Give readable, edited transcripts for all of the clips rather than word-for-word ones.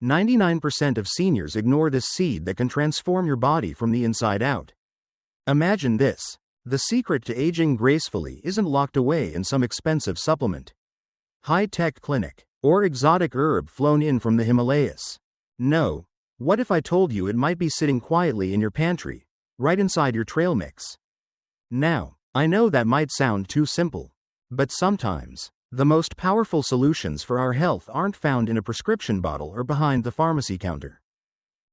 99% of seniors ignore this seed that can transform your body from the inside out. Imagine this. The secret to aging gracefully isn't locked away in some expensive supplement, high-tech clinic, or exotic herb flown in from the Himalayas. No. What if I told you it might be sitting quietly in your pantry, right inside your trail mix? Now, I know that might sound too simple, but sometimes, the most powerful solutions for our health aren't found in a prescription bottle or behind the pharmacy counter.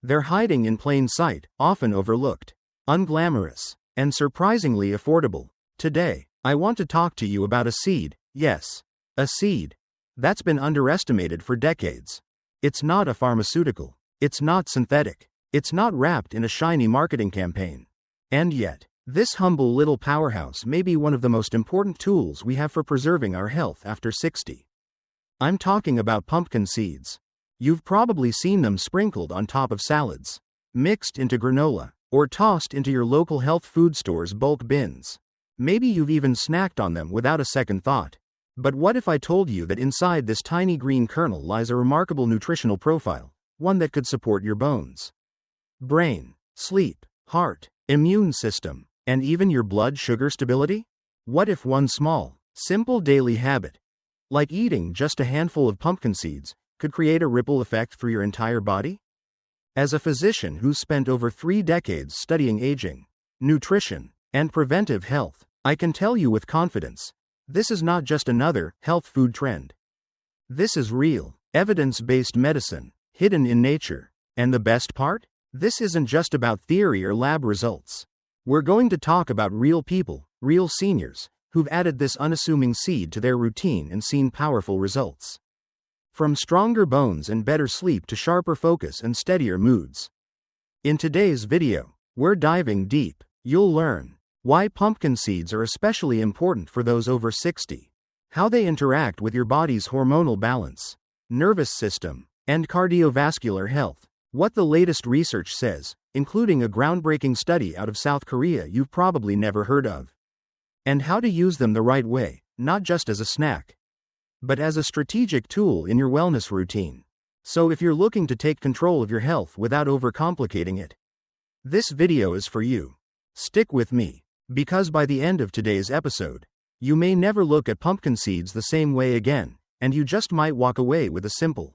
They're hiding in plain sight, often overlooked, unglamorous, and surprisingly affordable. Today, I want to talk to you about a seed, yes, a seed, that's been underestimated for decades. It's not a pharmaceutical. It's not synthetic. It's not wrapped in a shiny marketing campaign. And yet, this humble little powerhouse may be one of the most important tools we have for preserving our health after 60. I'm talking about pumpkin seeds. You've probably seen them sprinkled on top of salads, mixed into granola, or tossed into your local health food store's bulk bins. Maybe you've even snacked on them without a second thought. But what if I told you that inside this tiny green kernel lies a remarkable nutritional profile, one that could support your bones, brain, sleep, heart, immune system, and even your blood sugar stability? What if one small, simple daily habit, like eating just a handful of pumpkin seeds, could create a ripple effect through your entire body? As a physician who's spent over 3 decades studying aging, nutrition, and preventive health, I can tell you with confidence, this is not just another health food trend. This is real, evidence-based medicine, hidden in nature. And the best part? This isn't just about theory or lab results. We're going to talk about real people, real seniors, who've added this unassuming seed to their routine and seen powerful results. From stronger bones and better sleep to sharper focus and steadier moods. In today's video, we're diving deep. You'll learn why pumpkin seeds are especially important for those over 60, how they interact with your body's hormonal balance, nervous system, and cardiovascular health, what the latest research says, including a groundbreaking study out of South Korea you've probably never heard of, and how to use them the right way, not just as a snack, but as a strategic tool in your wellness routine. So if you're looking to take control of your health without overcomplicating it, this video is for you. Stick with me, because by the end of today's episode, you may never look at pumpkin seeds the same way again, and you just might walk away with a simple,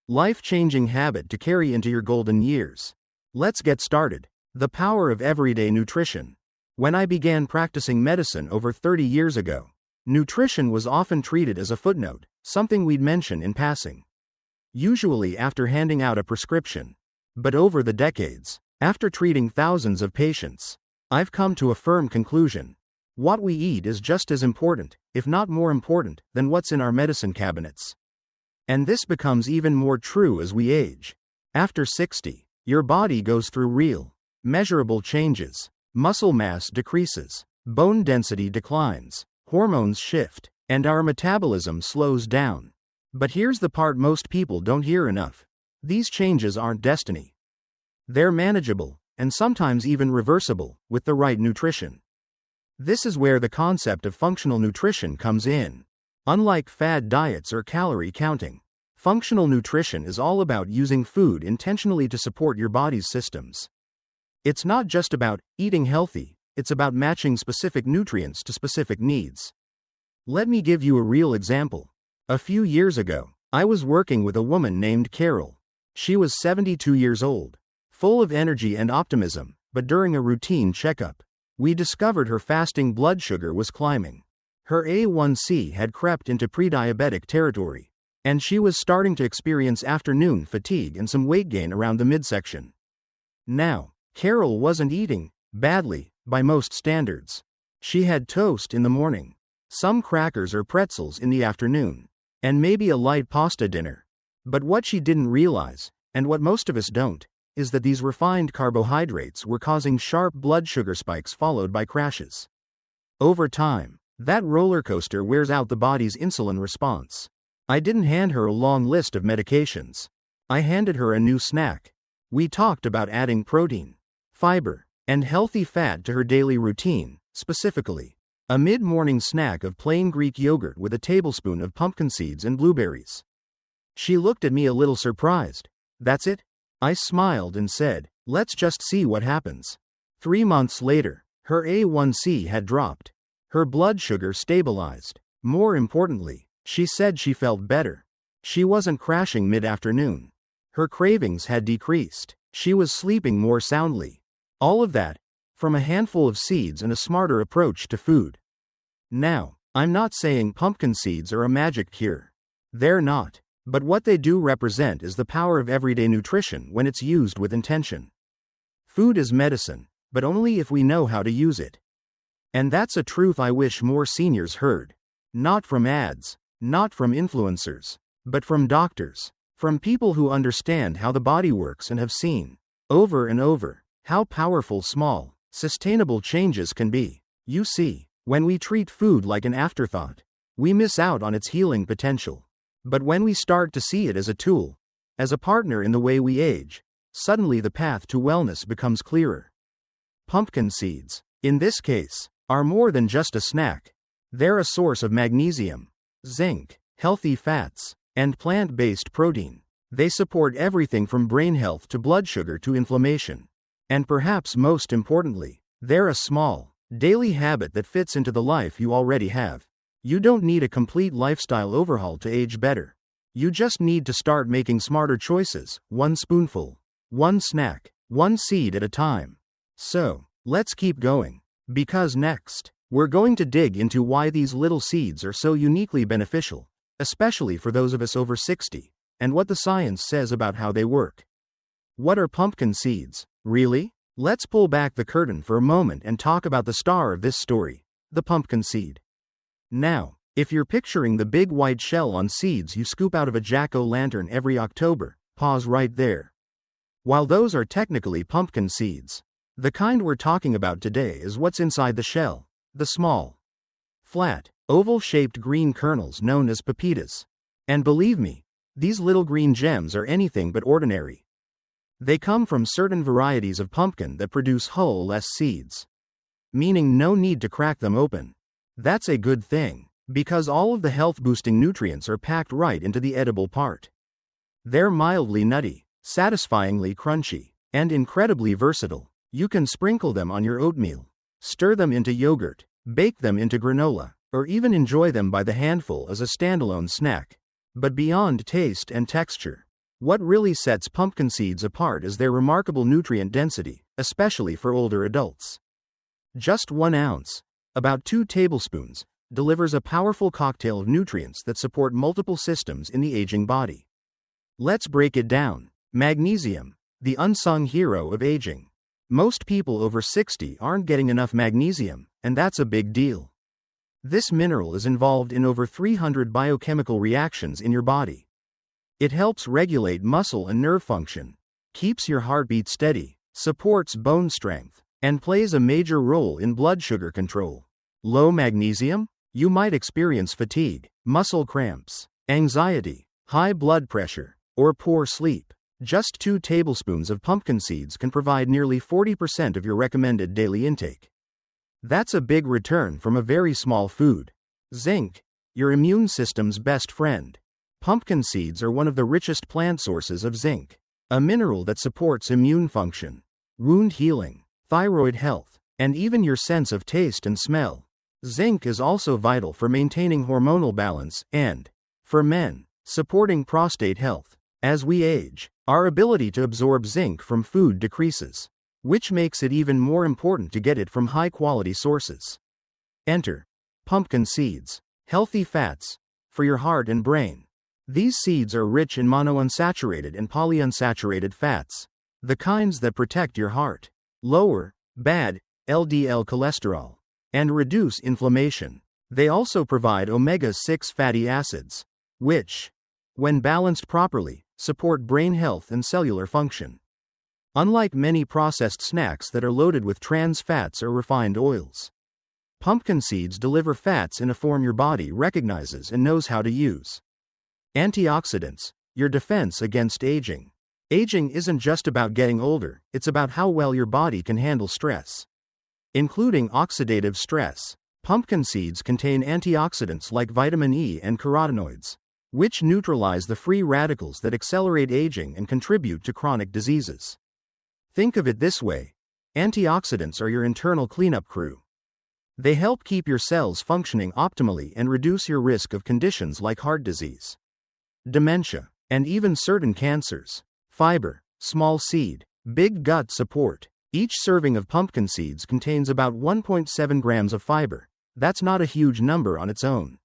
life-changing habit to carry into your golden years. Let's get started. The power of everyday nutrition. When I began practicing medicine over 30 years ago, nutrition was often treated as a footnote, something we'd mention in passing, usually after handing out a prescription. But over the decades, after treating thousands of patients, I've come to a firm conclusion. What we eat is just as important, if not more important, than what's in our medicine cabinets. And this becomes even more true as we age. After 60, your body goes through real, measurable changes. Muscle mass decreases, bone density declines, hormones shift, and our metabolism slows down. But here's the part most people don't hear enough. These changes aren't destiny. They're manageable, and sometimes even reversible, with the right nutrition. This is where the concept of functional nutrition comes in. Unlike fad diets or calorie counting, functional nutrition is all about using food intentionally to support your body's systems. It's not just about eating healthy, it's about matching specific nutrients to specific needs. Let me give you a real example. A few years ago, I was working with a woman named Carol. She was 72 years old, full of energy and optimism, but during a routine checkup, we discovered her fasting blood sugar was climbing. Her A1C had crept into pre-diabetic territory, and she was starting to experience afternoon fatigue and some weight gain around the midsection. Now, Carol wasn't eating badly by most standards. She had toast in the morning, some crackers or pretzels in the afternoon, and maybe a light pasta dinner. But what she didn't realize, and what most of us don't, is that these refined carbohydrates were causing sharp blood sugar spikes followed by crashes. Over time, that roller coaster wears out the body's insulin response. I didn't hand her a long list of medications. I handed her a new snack. We talked about adding protein, fiber, and healthy fat to her daily routine, specifically a mid-morning snack of plain Greek yogurt with a tablespoon of pumpkin seeds and blueberries. She looked at me a little surprised. That's it? I smiled and said, let's just see what happens. 3 months later, her A1C had dropped. Her blood sugar stabilized. More importantly, she said she felt better. She wasn't crashing mid-afternoon. Her cravings had decreased. She was sleeping more soundly. All of that, from a handful of seeds and a smarter approach to food. Now, I'm not saying pumpkin seeds are a magic cure. They're not. But what they do represent is the power of everyday nutrition when it's used with intention. Food is medicine, but only if we know how to use it. And that's a truth I wish more seniors heard. Not from ads, not from influencers, but from doctors, from people who understand how the body works and have seen, over and over, how powerful small, sustainable changes can be. You see, when we treat food like an afterthought, we miss out on its healing potential. But when we start to see it as a tool, as a partner in the way we age, suddenly the path to wellness becomes clearer. Pumpkin seeds, in this case, are more than just a snack. They're a source of magnesium, zinc, healthy fats, and plant-based protein. They support everything from brain health to blood sugar to inflammation. And perhaps most importantly, they're a small, daily habit that fits into the life you already have. You don't need a complete lifestyle overhaul to age better. You just need to start making smarter choices, one spoonful, one snack, one seed at a time. So, let's keep going. Because next, we're going to dig into why these little seeds are so uniquely beneficial, especially for those of us over 60, and what the science says about how they work. What are pumpkin seeds, really? Let's pull back the curtain for a moment and talk about the star of this story, the pumpkin seed. Now, if you're picturing the big white shell on seeds you scoop out of a jack-o'-lantern every October, pause right there. While those are technically pumpkin seeds, the kind we're talking about today is what's inside the shell, the small, flat, oval-shaped green kernels known as pepitas. And believe me, these little green gems are anything but ordinary. They come from certain varieties of pumpkin that produce hull-less seeds. Meaning no need to crack them open. That's a good thing, because all of the health-boosting nutrients are packed right into the edible part. They're mildly nutty, satisfyingly crunchy, and incredibly versatile. You can sprinkle them on your oatmeal, stir them into yogurt, bake them into granola, or even enjoy them by the handful as a standalone snack. But beyond taste and texture, what really sets pumpkin seeds apart is their remarkable nutrient density, especially for older adults. Just 1 ounce, about 2 tablespoons, delivers a powerful cocktail of nutrients that support multiple systems in the aging body. Let's break it down. Magnesium, the unsung hero of aging. Most people over 60 aren't getting enough magnesium, and that's a big deal. This mineral is involved in over 300 biochemical reactions in your body. It helps regulate muscle and nerve function, keeps your heartbeat steady, supports bone strength, and plays a major role in blood sugar control. Low magnesium? You might experience fatigue, muscle cramps, anxiety, high blood pressure, or poor sleep. Just 2 tablespoons of pumpkin seeds can provide nearly 40% of your recommended daily intake. That's a big return from a very small food. Zinc, your immune system's best friend. Pumpkin seeds are one of the richest plant sources of zinc, a mineral that supports immune function, wound healing, thyroid health, and even your sense of taste and smell. Zinc is also vital for maintaining hormonal balance and, for men, supporting prostate health. As we age, our ability to absorb zinc from food decreases, which makes it even more important to get it from high-quality sources. Enter pumpkin seeds, healthy fats, for your heart and brain. These seeds are rich in monounsaturated and polyunsaturated fats, the kinds that protect your heart, lower bad LDL cholesterol, and reduce inflammation. They also provide omega-6 fatty acids, which, when balanced properly, support brain health and cellular function. Unlike many processed snacks that are loaded with trans fats or refined oils, pumpkin seeds deliver fats in a form your body recognizes and knows how to use. Antioxidants, your defense against aging. Aging isn't just about getting older, it's about how well your body can handle stress, including oxidative stress. Pumpkin seeds contain antioxidants like vitamin E and carotenoids, which neutralize the free radicals that accelerate aging and contribute to chronic diseases. Think of it this way: antioxidants are your internal cleanup crew. They help keep your cells functioning optimally and reduce your risk of conditions like heart disease, dementia, and even certain cancers. Fiber, small seed, big gut support. Each serving of pumpkin seeds contains about 1.7 grams of fiber. That's not a huge number on its own.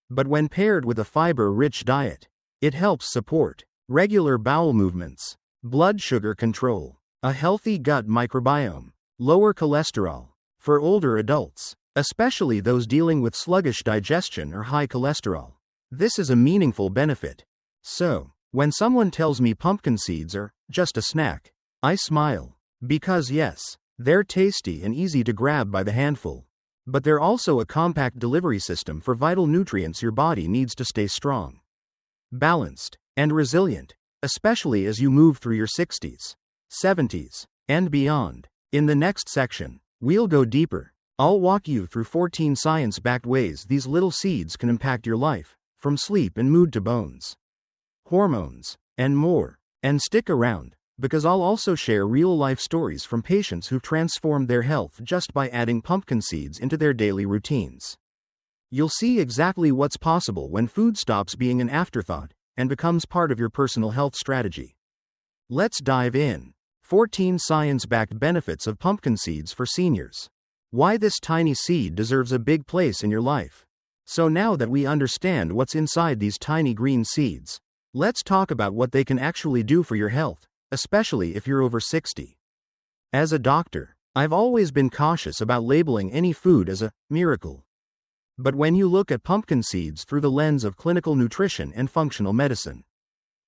But when paired with a fiber-rich diet, it helps support regular bowel movements, blood sugar control, a healthy gut microbiome, lower cholesterol. For older adults, especially those dealing with sluggish digestion or high cholesterol, this is a meaningful benefit. So, when someone tells me pumpkin seeds are just a snack, I smile. Because yes, they're tasty and easy to grab by the handful. But they're also a compact delivery system for vital nutrients your body needs to stay strong, balanced, and resilient, especially as you move through your 60s, 70s, and beyond. In the next section, we'll go deeper. I'll walk you through 14 science-backed ways these little seeds can impact your life, from sleep and mood to bones, hormones, and more. And stick around, because I'll also share real-life stories from patients who've transformed their health just by adding pumpkin seeds into their daily routines. You'll see exactly what's possible when food stops being an afterthought and becomes part of your personal health strategy. Let's dive in. 14 science-backed benefits of pumpkin seeds for seniors. Why this tiny seed deserves a big place in your life. So now that we understand what's inside these tiny green seeds, let's talk about what they can actually do for your health, especially if you're over 60. As a doctor, I've always been cautious about labeling any food as a miracle. But when you look at pumpkin seeds through the lens of clinical nutrition and functional medicine,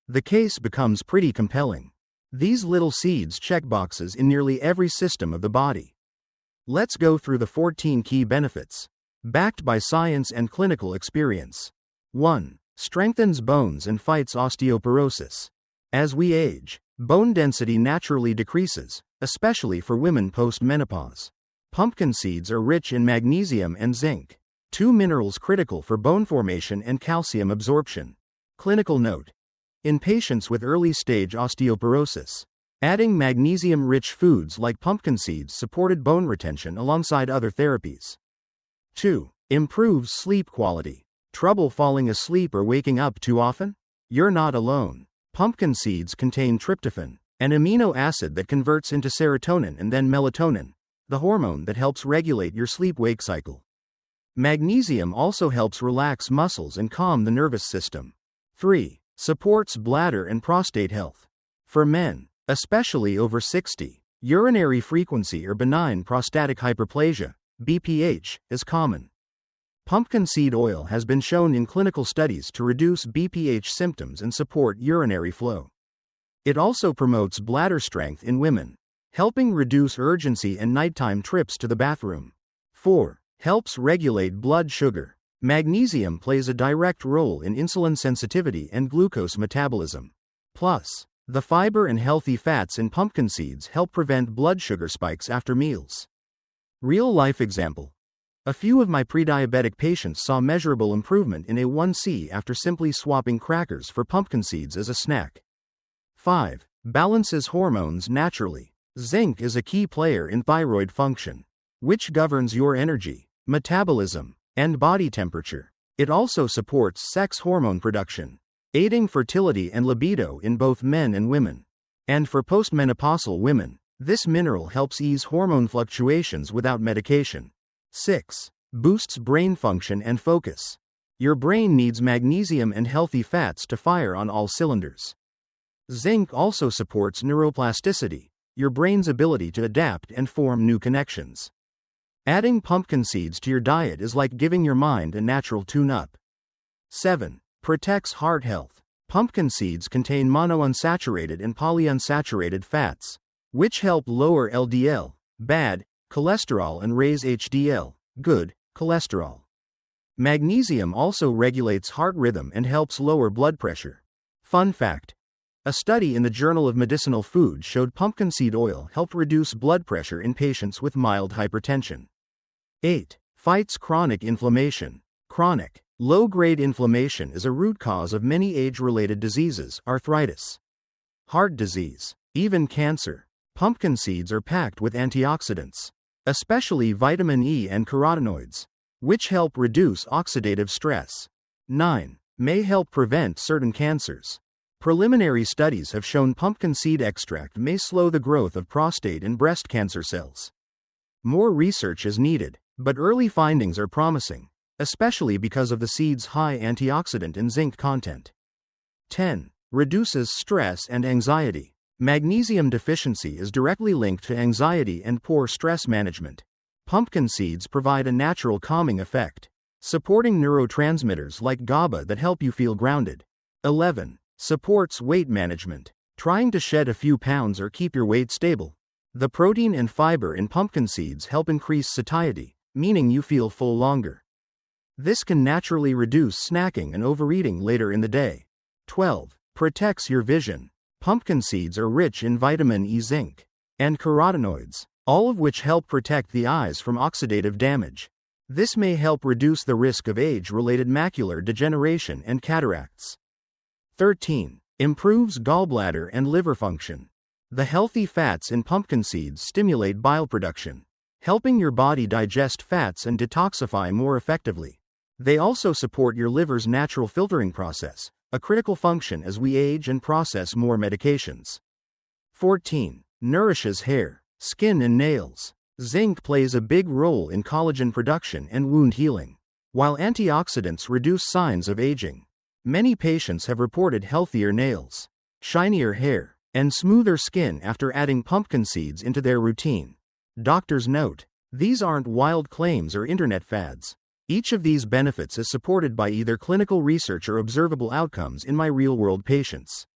the case becomes pretty compelling. These little seeds check boxes in nearly every system of the body. Let's go through the 14 key benefits, backed by science and clinical experience. 1. Strengthens bones and fights osteoporosis. As we age, bone density naturally decreases, especially for women post-menopause. Pumpkin seeds are rich in magnesium and zinc, two minerals critical for bone formation and calcium absorption. Clinical note: in patients with early-stage osteoporosis, adding magnesium-rich foods like pumpkin seeds supported bone retention alongside other therapies. 2. Improves sleep quality. Trouble falling asleep or waking up too often? You're not alone. Pumpkin seeds contain tryptophan, an amino acid that converts into serotonin and then melatonin, the hormone that helps regulate your sleep-wake cycle. Magnesium also helps relax muscles and calm the nervous system. 3. Supports bladder and prostate health. For men, especially over 60, urinary frequency or benign prostatic hyperplasia, BPH, is common. Pumpkin seed oil has been shown in clinical studies to reduce BPH symptoms and support urinary flow. It also promotes bladder strength in women, helping reduce urgency and nighttime trips to the bathroom. 4. Helps regulate blood sugar. Magnesium plays a direct role in insulin sensitivity and glucose metabolism. Plus, the fiber and healthy fats in pumpkin seeds help prevent blood sugar spikes after meals. Real-life example: a few of my pre-diabetic patients saw measurable improvement in A1C after simply swapping crackers for pumpkin seeds as a snack. 5. Balances hormones naturally. Zinc is a key player in thyroid function, which governs your energy, metabolism, and body temperature. It also supports sex hormone production, aiding fertility and libido in both men and women. And for postmenopausal women, this mineral helps ease hormone fluctuations without medication. 6. Boosts brain function and focus. Your brain needs magnesium and healthy fats to fire on all cylinders. Zinc also supports neuroplasticity, your brain's ability to adapt and form new connections. Adding pumpkin seeds to your diet is like giving your mind a natural tune-up. 7. Protects heart health. Pumpkin seeds contain monounsaturated and polyunsaturated fats, which help lower LDL, bad, cholesterol and raise HDL, good, cholesterol. Magnesium also regulates heart rhythm and helps lower blood pressure. Fun fact: a study in the Journal of Medicinal Food showed pumpkin seed oil helped reduce blood pressure in patients with mild hypertension. 8. Fights chronic inflammation. Chronic Low-grade inflammation is a root cause of many age-related diseases, arthritis, heart disease, even cancer. Pumpkin seeds are packed with antioxidants, especially vitamin E and carotenoids, which help reduce oxidative stress. 9. May help prevent certain cancers. Preliminary studies have shown pumpkin seed extract may slow the growth of prostate and breast cancer cells. More research is needed, but early findings are promising, especially because of the seed's high antioxidant and zinc content. 10. Reduces stress and anxiety. Magnesium deficiency is directly linked to anxiety and poor stress management. Pumpkin seeds provide a natural calming effect, supporting neurotransmitters like GABA that help you feel grounded. 11. Supports weight management. Trying to shed a few pounds or keep your weight stable? The protein and fiber in pumpkin seeds help increase satiety, meaning you feel full longer. This can naturally reduce snacking and overeating later in the day. 12. Protects your vision. Pumpkin seeds are rich in vitamin E, zinc, and carotenoids, all of which help protect the eyes from oxidative damage. This may help reduce the risk of age-related macular degeneration and cataracts. 13. Improves gallbladder and liver function. The healthy fats in pumpkin seeds stimulate bile production, helping your body digest fats and detoxify more effectively. They also support your liver's natural filtering process, a critical function as we age and process more medications. 14. Nourishes hair, skin and nails. Zinc plays a big role in collagen production and wound healing, while antioxidants reduce signs of aging. Many patients have reported healthier nails, shinier hair, and smoother skin after adding pumpkin seeds into their routine. Doctors note, these aren't wild claims or internet fads. Each of these benefits is supported by either clinical research or observable outcomes in my real-world patients.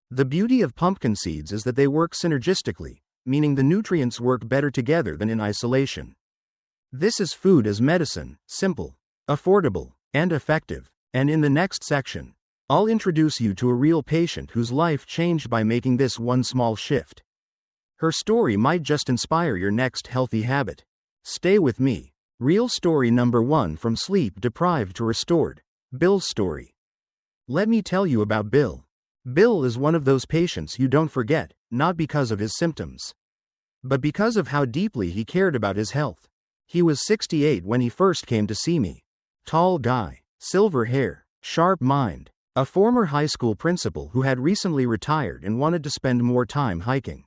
The beauty of pumpkin seeds is that they work synergistically, meaning the nutrients work better together than in isolation. This is food as medicine, simple, affordable, and effective. And in the next section, I'll introduce you to a real patient whose life changed by making this one small shift. Her story might just inspire your next healthy habit. Stay with me. Real story number 1, from sleep deprived to restored. Bill's story. Let me tell you about Bill. Bill is one of those patients you don't forget, not because of his symptoms, but because of how deeply he cared about his health. He was 68 when he first came to see me. Tall guy, silver hair, sharp mind, a former high school principal who had recently retired and wanted to spend more time hiking,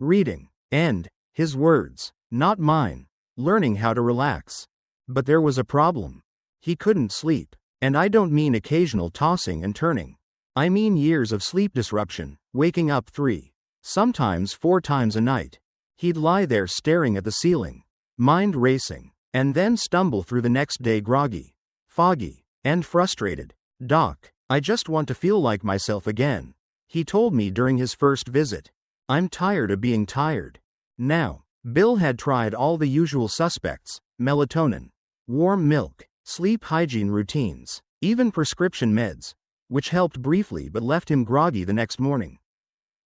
reading, and, his words, not mine, learning how to relax. But there was a problem. He couldn't sleep. And I don't mean occasional tossing and turning. I mean years of sleep disruption, waking up 3, sometimes 4 times a night. He'd lie there staring at the ceiling, mind racing, and then stumble through the next day groggy, foggy, and frustrated. "Doc, I just want to feel like myself again," he told me during his first visit. "I'm tired of being tired." Now, Bill had tried all the usual suspects: melatonin, warm milk, sleep hygiene routines, even prescription meds, which helped briefly but left him groggy the next morning.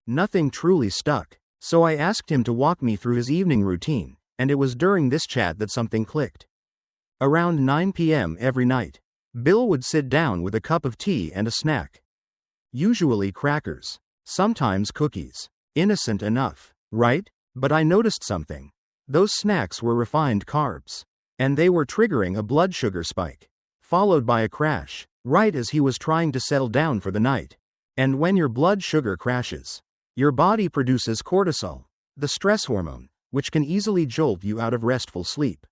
Nothing truly stuck, so I asked him to walk me through his evening routine, and it was during this chat that something clicked. Around 9 p.m. every night, Bill would sit down with a cup of tea and a snack. Usually crackers, sometimes cookies. Innocent enough, right? But I noticed something. Those snacks were refined carbs, and they were triggering a blood sugar spike, followed by a crash, right as he was trying to settle down for the night. And when your blood sugar crashes, your body produces cortisol, the stress hormone, which can easily jolt you out of restful sleep.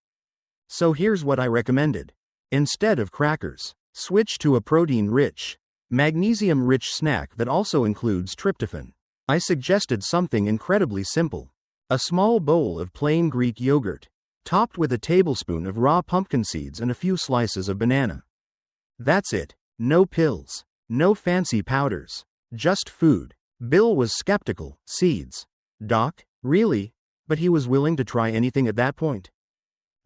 So here's what I recommended. Instead of crackers, switch to a protein-rich, magnesium-rich snack that also includes tryptophan. I suggested something incredibly simple. A small bowl of plain Greek yogurt, topped with a tablespoon of raw pumpkin seeds and a few slices of banana. That's it. No pills, no fancy powders, just food. Bill was skeptical. Seeds? Doc, really? But he was willing to try anything at that point.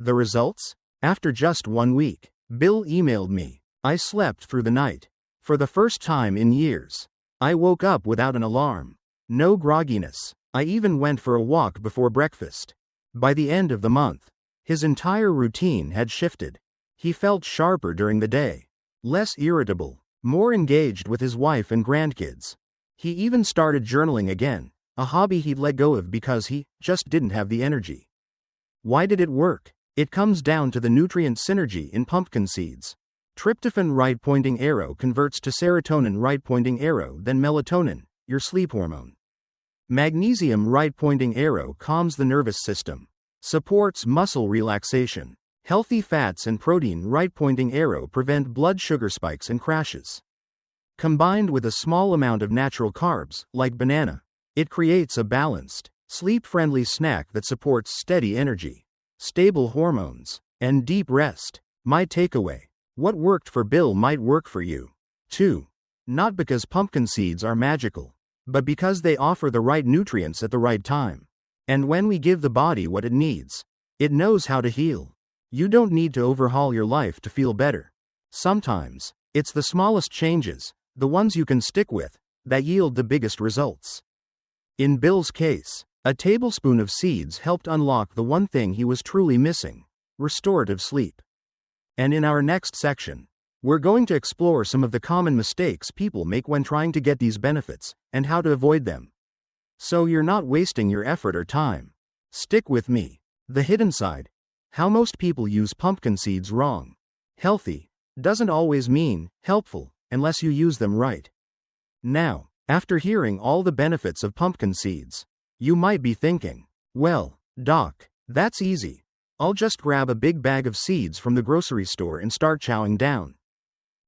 The results? After just 1 week, Bill emailed me. I slept through the night. For the first time in years. I woke up without an alarm. No grogginess. I even went for a walk before breakfast. By the end of the month, his entire routine had shifted. He felt sharper during the day, less irritable, more engaged with his wife and grandkids. He even started journaling again, a hobby he'd let go of because he just didn't have the energy. Why did it work? It comes down to the nutrient synergy in pumpkin seeds. Tryptophan right-pointing arrow converts to serotonin right-pointing arrow, then melatonin, your sleep hormone. Magnesium right-pointing arrow calms the nervous system, supports muscle relaxation. Healthy fats and protein right-pointing arrow prevent blood sugar spikes and crashes. Combined with a small amount of natural carbs, like banana, it creates a balanced, sleep-friendly snack that supports steady energy, stable hormones, and deep rest. My takeaway: what worked for Bill might work for you, too. Not because pumpkin seeds are magical, but because they offer the right nutrients at the right time. And when we give the body what it needs, it knows how to heal. You don't need to overhaul your life to feel better. Sometimes, it's the smallest changes, the ones you can stick with, that yield the biggest results. In Bill's case, a tablespoon of seeds helped unlock the one thing he was truly missing: restorative sleep. And in our next section, we're going to explore some of the common mistakes people make when trying to get these benefits, and how to avoid them. So you're not wasting your effort or time. Stick with me. The hidden side: how most people use pumpkin seeds wrong. Healthy doesn't always mean helpful unless you use them right. Now, after hearing all the benefits of pumpkin seeds, you might be thinking, well, Doc, that's easy. I'll just grab a big bag of seeds from the grocery store and start chowing down.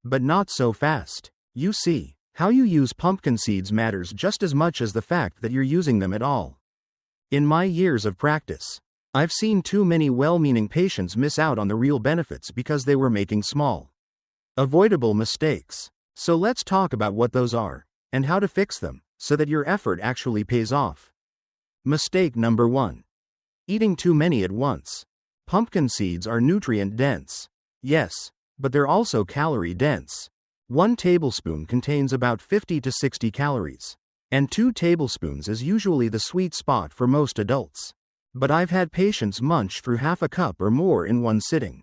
But not so fast. You see, how you use pumpkin seeds matters just as much as the fact that you're using them at all. In my years of practice, I've seen too many well-meaning patients miss out on the real benefits because they were making small, avoidable mistakes. So let's talk about what those are, and how to fix them, so that your effort actually pays off. Mistake number 1. Eating too many at once. Pumpkin seeds are nutrient-dense. Yes, but they're also calorie-dense. 1 tablespoon contains about 50 to 60 calories, and 2 tablespoons is usually the sweet spot for most adults. But I've had patients munch through half a cup or more in one sitting,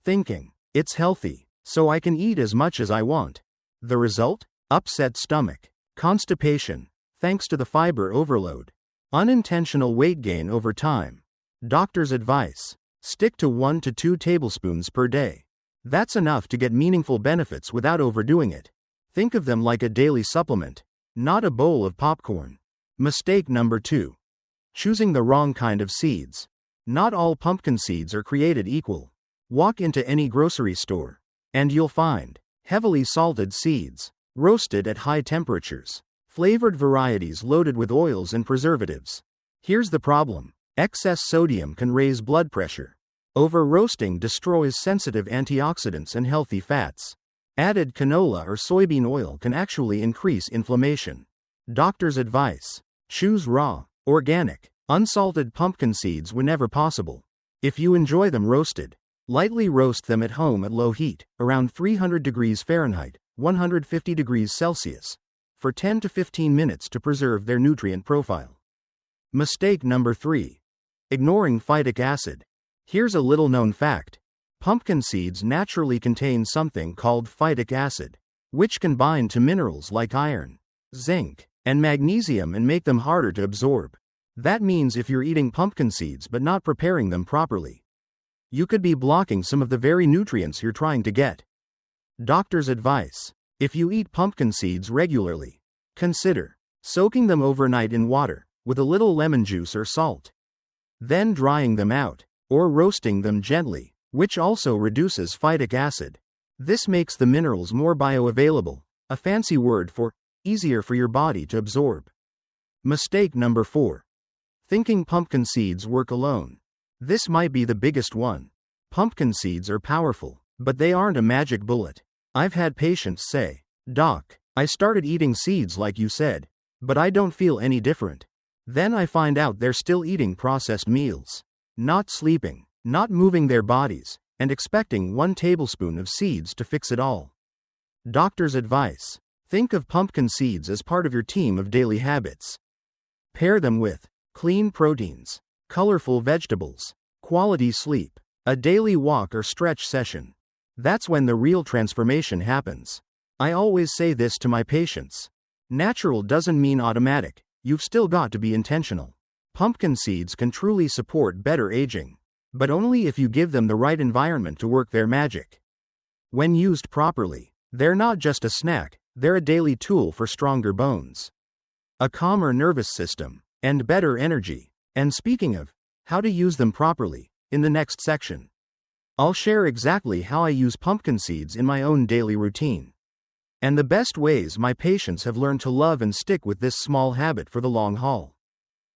thinking, it's healthy, so I can eat as much as I want. The result? Upset stomach, constipation, thanks to the fiber overload, unintentional weight gain over time. Doctor's advice: stick to 1 to 2 tablespoons per day. That's enough to get meaningful benefits without overdoing it. Think of them like a daily supplement, not a bowl of popcorn. Mistake number 2. Choosing the wrong kind of seeds. Not all pumpkin seeds are created equal. Walk into any grocery store, and you'll find heavily salted seeds, roasted at high temperatures, flavored varieties loaded with oils and preservatives. Here's the problem: excess sodium can raise blood pressure. Over-roasting destroys sensitive antioxidants and healthy fats. Added canola or soybean oil can actually increase inflammation. Doctor's advice: choose raw, organic, unsalted pumpkin seeds whenever possible. If you enjoy them roasted, lightly roast them at home at low heat, around 300 degrees Fahrenheit, 150 degrees Celsius, for 10 to 15 minutes to preserve their nutrient profile. Mistake number 3. Ignoring phytic acid. Here's a little-known fact. Pumpkin seeds naturally contain something called phytic acid, which can bind to minerals like iron, zinc, and magnesium and make them harder to absorb. That means if you're eating pumpkin seeds but not preparing them properly, you could be blocking some of the very nutrients you're trying to get. Doctor's advice: if you eat pumpkin seeds regularly, consider soaking them overnight in water, with a little lemon juice or salt, then drying them out, or roasting them gently, which also reduces phytic acid. This makes the minerals more bioavailable, a fancy word for easier for your body to absorb. Mistake number 4. Thinking pumpkin seeds work alone. This might be the biggest one. Pumpkin seeds are powerful, but they aren't a magic bullet. I've had patients say, "Doc, I started eating seeds like you said, but I don't feel any different." Then I find out they're still eating processed meals, not sleeping, not moving their bodies, and expecting 1 tablespoon of seeds to fix it all. Doctor's advice: think of pumpkin seeds as part of your team of daily habits. Pair them with clean proteins, colorful vegetables, quality sleep, a daily walk or stretch session. That's when the real transformation happens. I always say this to my patients. Natural doesn't mean automatic, you've still got to be intentional. Pumpkin seeds can truly support better aging, but only if you give them the right environment to work their magic. When used properly, they're not just a snack, they're a daily tool for stronger bones, a calmer nervous system, and better energy. And speaking of how to use them properly, in the next section, I'll share exactly how I use pumpkin seeds in my own daily routine, and the best ways my patients have learned to love and stick with this small habit for the long haul.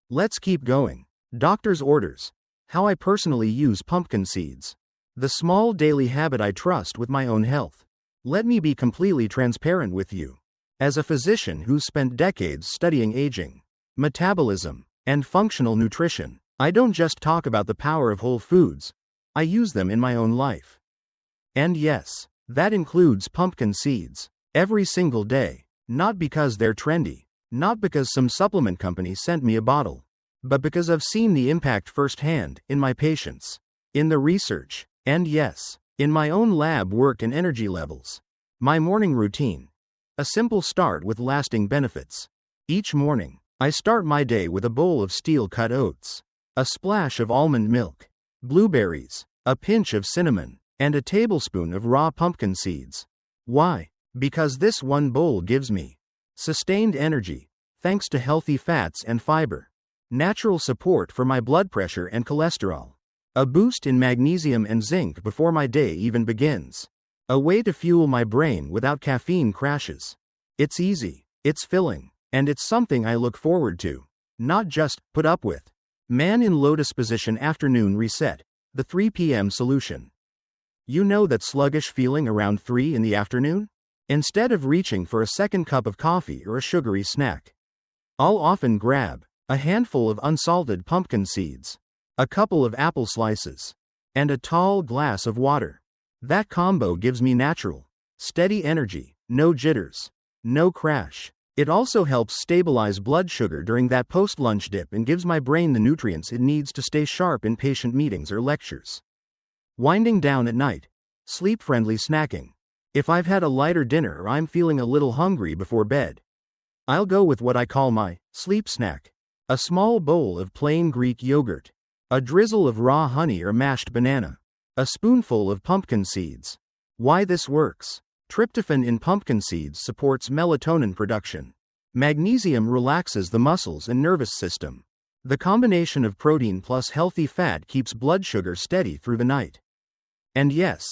Let's keep going. Doctor's orders. How I personally use pumpkin seeds. The small daily habit I trust with my own health. Let me be completely transparent with you. As a physician who's spent decades studying aging, metabolism, and functional nutrition, I don't just talk about the power of whole foods, I use them in my own life. And yes, that includes pumpkin seeds. Every single day, not because they're trendy, not because some supplement company sent me a bottle, but because I've seen the impact firsthand in my patients, in the research, and yes, in my own lab work and energy levels. My morning routine. A simple start with lasting benefits. Each morning, I start my day with a bowl of steel-cut oats, a splash of almond milk, blueberries, a pinch of cinnamon, and a tablespoon of raw pumpkin seeds. Why? Because this one bowl gives me sustained energy, thanks to healthy fats and fiber, natural support for my blood pressure and cholesterol, a boost in magnesium and zinc before my day even begins, a way to fuel my brain without caffeine crashes. It's easy, it's filling, and it's something I look forward to, not just put up with. Man in lotus position afternoon reset, the 3 p.m. solution. You know that sluggish feeling around 3 in the afternoon? Instead of reaching for a second cup of coffee or a sugary snack, I'll often grab a handful of unsalted pumpkin seeds, a couple of apple slices, and a tall glass of water. That combo gives me natural, steady energy, no jitters, no crash. It also helps stabilize blood sugar during that post-lunch dip and gives my brain the nutrients it needs to stay sharp in patient meetings or lectures. Winding down at night. Sleep-friendly snacking. If I've had a lighter dinner or I'm feeling a little hungry before bed, I'll go with what I call my sleep snack. A small bowl of plain Greek yogurt, a drizzle of raw honey or mashed banana, a spoonful of pumpkin seeds. Why this works? Tryptophan in pumpkin seeds supports melatonin production. Magnesium relaxes the muscles and nervous system. The combination of protein plus healthy fat keeps blood sugar steady through the night. And yes,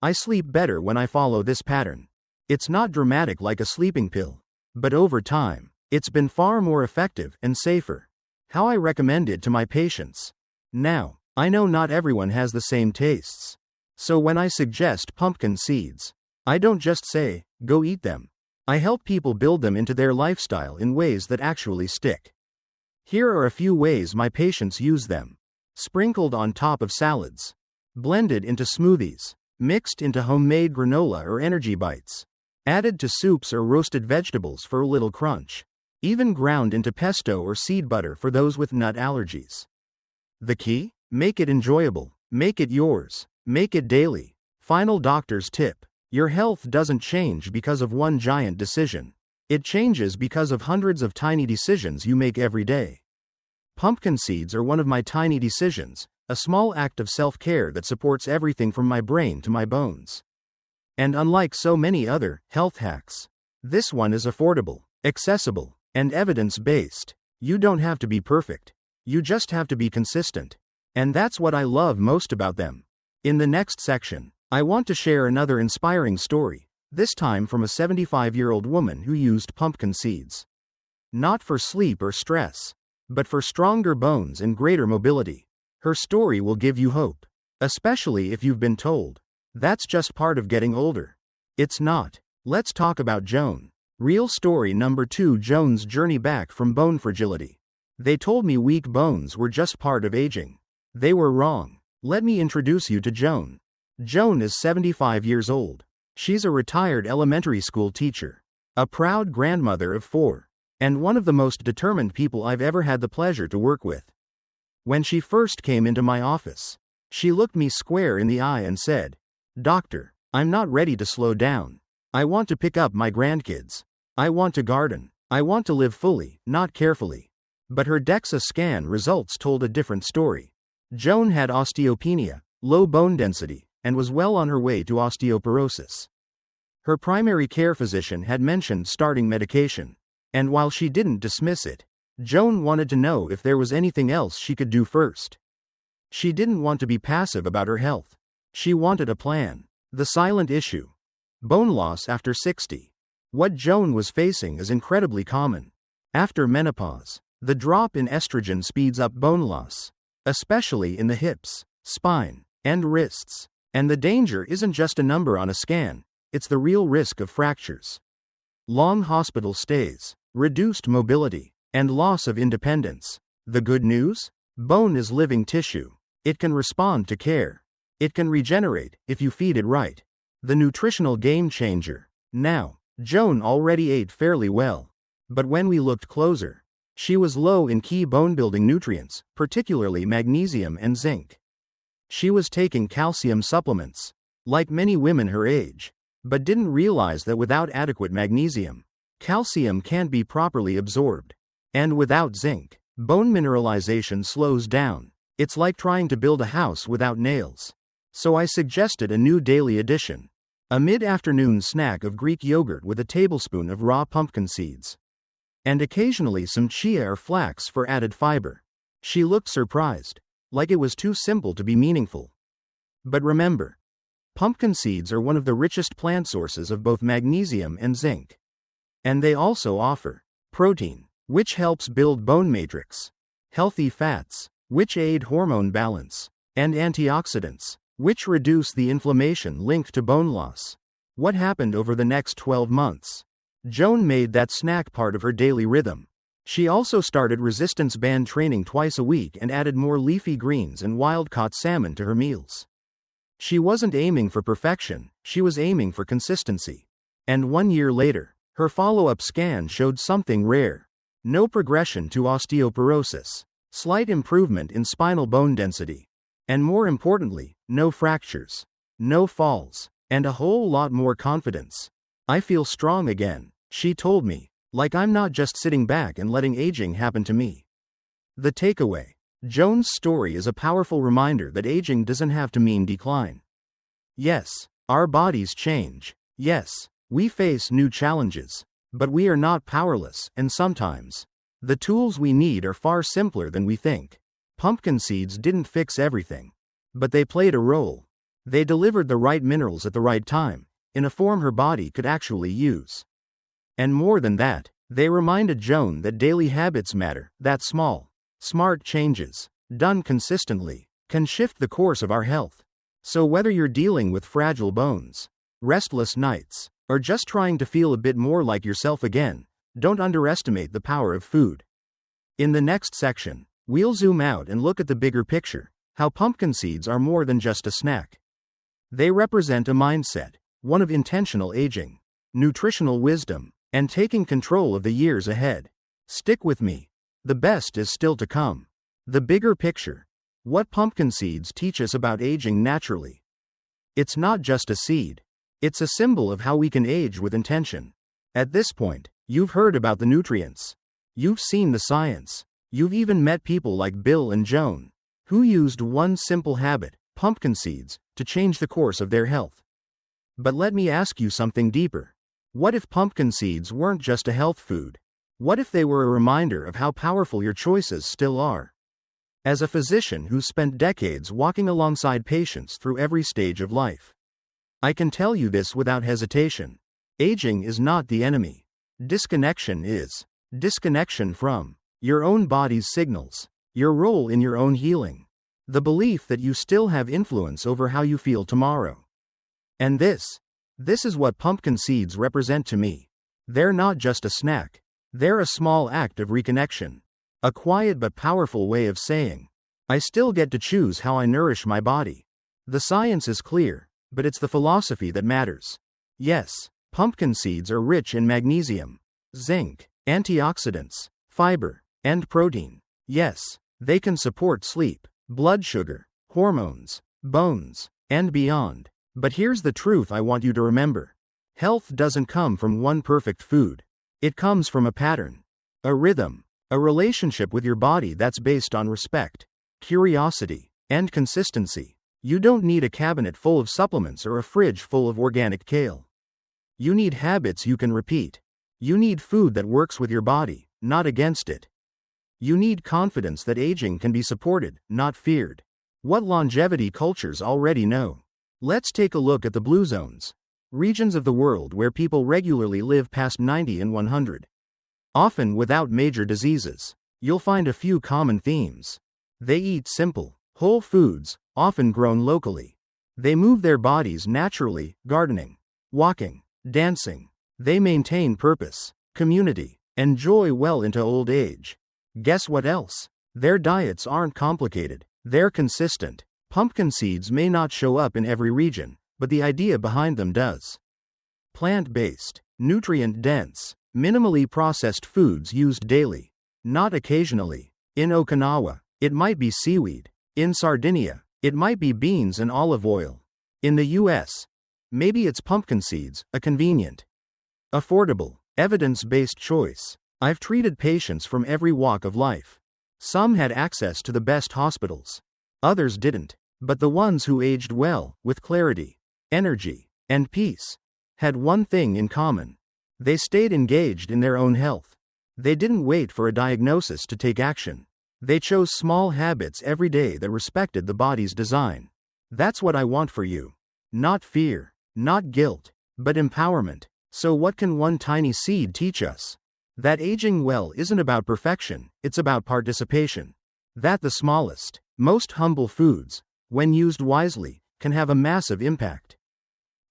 I sleep better when I follow this pattern. It's not dramatic like a sleeping pill, but over time, it's been far more effective and safer. How I recommend it to my patients. Now, I know not everyone has the same tastes. So when I suggest pumpkin seeds, I don't just say, go eat them. I help people build them into their lifestyle in ways that actually stick. Here are a few ways my patients use them. Sprinkled on top of salads. Blended into smoothies. Mixed into homemade granola or energy bites. Added to soups or roasted vegetables for a little crunch. Even ground into pesto or seed butter for those with nut allergies. The key? Make it enjoyable. Make it yours. Make it daily. Final doctor's tip. Your health doesn't change because of one giant decision. It changes because of hundreds of tiny decisions you make every day. Pumpkin seeds are one of my tiny decisions, a small act of self-care that supports everything from my brain to my bones. And unlike so many other health hacks, this one is affordable, accessible, and evidence-based. You don't have to be perfect. You just have to be consistent. And that's what I love most about them. In the next section, I want to share another inspiring story, this time from a 75-year-old woman who used pumpkin seeds. Not for sleep or stress, but for stronger bones and greater mobility. Her story will give you hope, especially if you've been told, that's just part of getting older. It's not. Let's talk about Joan. Real story number 2. Joan's journey back from bone fragility. They told me weak bones were just part of aging. They were wrong. Let me introduce you to Joan. Joan is 75 years old. She's a retired elementary school teacher, a proud grandmother of 4, and one of the most determined people I've ever had the pleasure to work with. When she first came into my office, she looked me square in the eye and said, "Doctor, I'm not ready to slow down. I want to pick up my grandkids. I want to garden. I want to live fully, not carefully. But her DEXA scan results told a different story. Joan had osteopenia, low bone density, and was well on her way to osteoporosis. Her primary care physician had mentioned starting medication, and while she didn't dismiss it, Joan wanted to know if there was anything else she could do first. She didn't want to be passive about her health. She wanted a plan. The silent issue. Bone loss after 60. What Joan was facing is incredibly common. After menopause, the drop in estrogen speeds up bone loss, especially in the hips, spine, and wrists. And the danger isn't just a number on a scan, it's the real risk of fractures. Long hospital stays, reduced mobility, and loss of independence. The good news? Bone is living tissue. It can respond to care. It can regenerate if you feed it right. The nutritional game changer. Now, Joan already ate fairly well. But when we looked closer, she was low in key bone-building nutrients, particularly magnesium and zinc. She was taking calcium supplements, like many women her age, but didn't realize that without adequate magnesium, calcium can't be properly absorbed. And without zinc, bone mineralization slows down. It's like trying to build a house without nails. So I suggested a new daily addition. A mid-afternoon snack of Greek yogurt with a tablespoon of raw pumpkin seeds. And occasionally some chia or flax for added fiber. She looked surprised, like it was too simple to be meaningful. But remember, pumpkin seeds are one of the richest plant sources of both magnesium and zinc. And they also offer protein, which helps build bone matrix, healthy fats, which aid hormone balance, and antioxidants, which reduce the inflammation linked to bone loss. What happened over the next 12 months? Joan made that snack part of her daily rhythm. She also started resistance band training twice a week and added more leafy greens and wild-caught salmon to her meals. She wasn't aiming for perfection, she was aiming for consistency. And 1 year later, her follow-up scan showed something rare. No progression to osteoporosis, slight improvement in spinal bone density, and more importantly, no fractures, no falls, and a whole lot more confidence. I feel strong again, she told me, like I'm not just sitting back and letting aging happen to me. The takeaway. Joan's story is a powerful reminder that aging doesn't have to mean decline. Yes, our bodies change. Yes, we face new challenges. But we are not powerless, and sometimes, the tools we need are far simpler than we think. Pumpkin seeds didn't fix everything. But they played a role. They delivered the right minerals at the right time, in a form her body could actually use. And more than that, they reminded Joan that daily habits matter, that small, smart changes, done consistently, can shift the course of our health. So whether you're dealing with fragile bones, restless nights, or just trying to feel a bit more like yourself again, don't underestimate the power of food. In the next section, we'll zoom out and look at the bigger picture, how pumpkin seeds are more than just a snack. They represent a mindset, one of intentional aging, nutritional wisdom, and taking control of the years ahead. Stick with me. The best is still to come. The bigger picture. What pumpkin seeds teach us about aging naturally. It's not just a seed. It's a symbol of how we can age with intention. At this point, you've heard about the nutrients. You've seen the science. You've even met people like Bill and Joan, who used one simple habit, pumpkin seeds, to change the course of their health. But let me ask you something deeper. What if pumpkin seeds weren't just a health food? What if they were a reminder of how powerful your choices still are? As a physician who's spent decades walking alongside patients through every stage of life, I can tell you this without hesitation. Aging is not the enemy. Disconnection is. Disconnection from your own body's signals, your role in your own healing, the belief that you still have influence over how you feel tomorrow. And this is what pumpkin seeds represent to me. They're not just a snack. They're a small act of reconnection. A quiet but powerful way of saying, I still get to choose how I nourish my body. The science is clear, but it's the philosophy that matters. Yes, pumpkin seeds are rich in magnesium, zinc, antioxidants, fiber, and protein. Yes, they can support sleep, blood sugar, hormones, bones, and beyond. But here's the truth I want you to remember. Health doesn't come from one perfect food. It comes from a pattern, a rhythm, a relationship with your body that's based on respect, curiosity, and consistency. You don't need a cabinet full of supplements or a fridge full of organic kale. You need habits you can repeat. You need food that works with your body, not against it. You need confidence that aging can be supported, not feared. What longevity cultures already know. Let's take a look at the blue zones, regions of the world where people regularly live past 90 and 100. Often without major diseases. You'll find a few common themes. They eat simple, whole foods, often grown locally. They move their bodies naturally, gardening, walking, dancing. They maintain purpose, community, and joy well into old age. Guess what else? Their diets aren't complicated. They're consistent. Pumpkin seeds may not show up in every region, but the idea behind them does. Plant-based, nutrient-dense, minimally processed foods used daily, not occasionally. In Okinawa, it might be seaweed. In Sardinia, it might be beans and olive oil. In the US, maybe it's pumpkin seeds, a convenient, affordable, evidence-based choice. I've treated patients from every walk of life. Some had access to the best hospitals. Others didn't. But the ones who aged well, with clarity, energy, and peace, had one thing in common. They stayed engaged in their own health. They didn't wait for a diagnosis to take action. They chose small habits every day that respected the body's design. That's what I want for you. Not fear, not guilt, but empowerment. So what can one tiny seed teach us? That aging well isn't about perfection, it's about participation. That the smallest, most humble foods, when used wisely, can have a massive impact.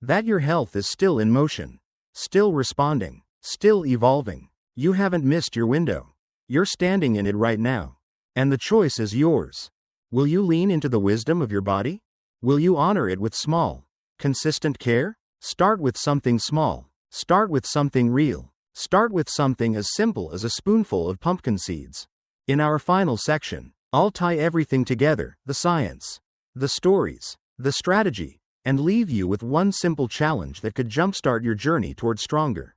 That your health is still in motion, still responding, still evolving. You haven't missed your window. You're standing in it right now. And the choice is yours. Will you lean into the wisdom of your body? Will you honor it with small, consistent care? Start with something small. Start with something real. Start with something as simple as a spoonful of pumpkin seeds. In our final section, I'll tie everything together, the science, the stories, the strategy, and leave you with one simple challenge that could jumpstart your journey toward stronger,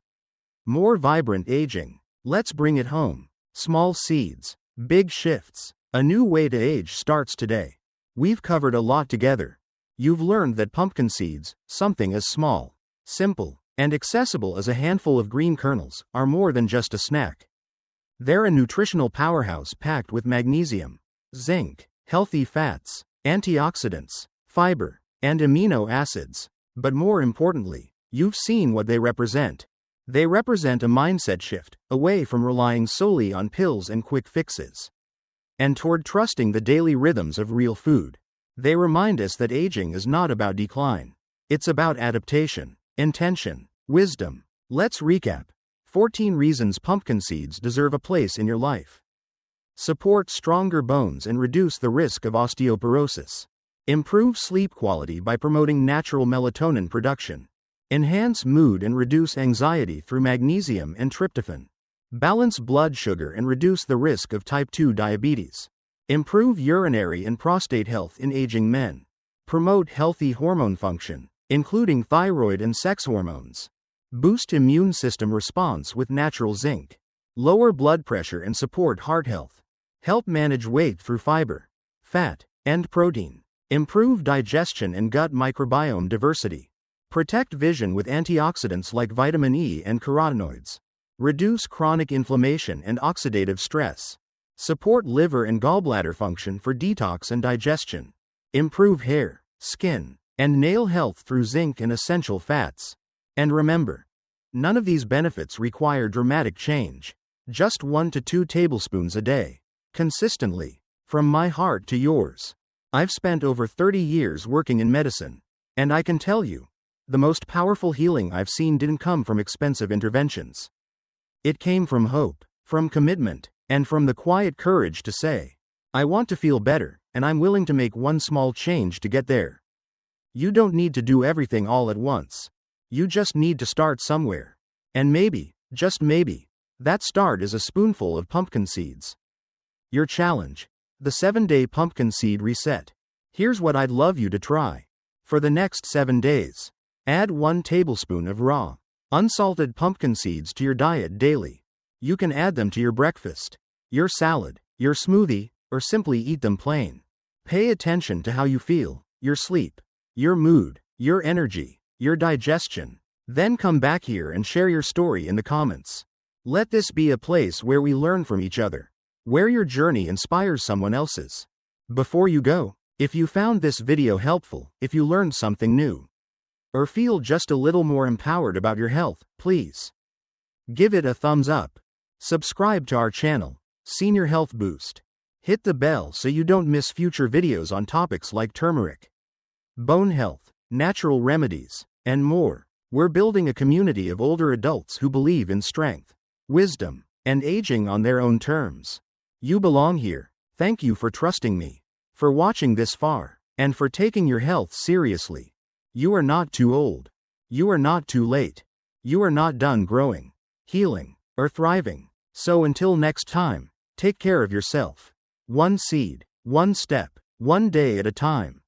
more vibrant aging. Let's bring it home. Small seeds, big shifts. A new way to age starts today. We've covered a lot together. You've learned that pumpkin seeds, something as small, simple, and accessible as a handful of green kernels, are more than just a snack. They're a nutritional powerhouse packed with magnesium, zinc, healthy fats, antioxidants, fiber, and amino acids. But more importantly, you've seen what they represent. They represent a mindset shift, away from relying solely on pills and quick fixes, and toward trusting the daily rhythms of real food. They remind us that aging is not about decline. It's about adaptation, intention, wisdom. Let's recap. 14 reasons pumpkin seeds deserve a place in your life. Support stronger bones and reduce the risk of osteoporosis. Improve sleep quality by promoting natural melatonin production. Enhance mood and reduce anxiety through magnesium and tryptophan. Balance blood sugar and reduce the risk of type 2 diabetes. Improve urinary and prostate health in aging men. Promote healthy hormone function, including thyroid and sex hormones. Boost immune system response with natural zinc. Lower blood pressure and support heart health. Help manage weight through fiber, fat, and protein. Improve digestion and gut microbiome diversity. Protect vision with antioxidants like vitamin E and carotenoids. Reduce chronic inflammation and oxidative stress. Support liver and gallbladder function for detox and digestion. Improve hair, skin, and nail health through zinc and essential fats. And remember, none of these benefits require dramatic change. Just 1 to 2 tablespoons a day. Consistently. From my heart to yours. I've spent over 30 years working in medicine. And I can tell you, the most powerful healing I've seen didn't come from expensive interventions. It came from hope, from commitment, and from the quiet courage to say, I want to feel better, and I'm willing to make one small change to get there. You don't need to do everything all at once. You just need to start somewhere. And maybe, just maybe, that start is a spoonful of pumpkin seeds. Your challenge. The 7-day pumpkin seed reset. Here's what I'd love you to try. For the next 7 days, add 1 tablespoon of raw, unsalted pumpkin seeds to your diet daily. You can add them to your breakfast, your salad, your smoothie, or simply eat them plain. Pay attention to how you feel, your sleep, your mood, your energy, your digestion. Then come back here and share your story in the comments. Let this be a place where we learn from each other, where your journey inspires someone else's. Before you go, if you found this video helpful, if you learned something new, or feel just a little more empowered about your health, please give it a thumbs up. Subscribe to our channel, Senior Health Boost. Hit the bell so you don't miss future videos on topics like turmeric, bone health, natural remedies, and more. We're building a community of older adults who believe in strength, wisdom, and aging on their own terms. You belong here. Thank you for trusting me, for watching this far, and for taking your health seriously. You are not too old. You are not too late. You are not done growing, healing, or thriving. So until next time, take care of yourself. One seed, one step, one day at a time.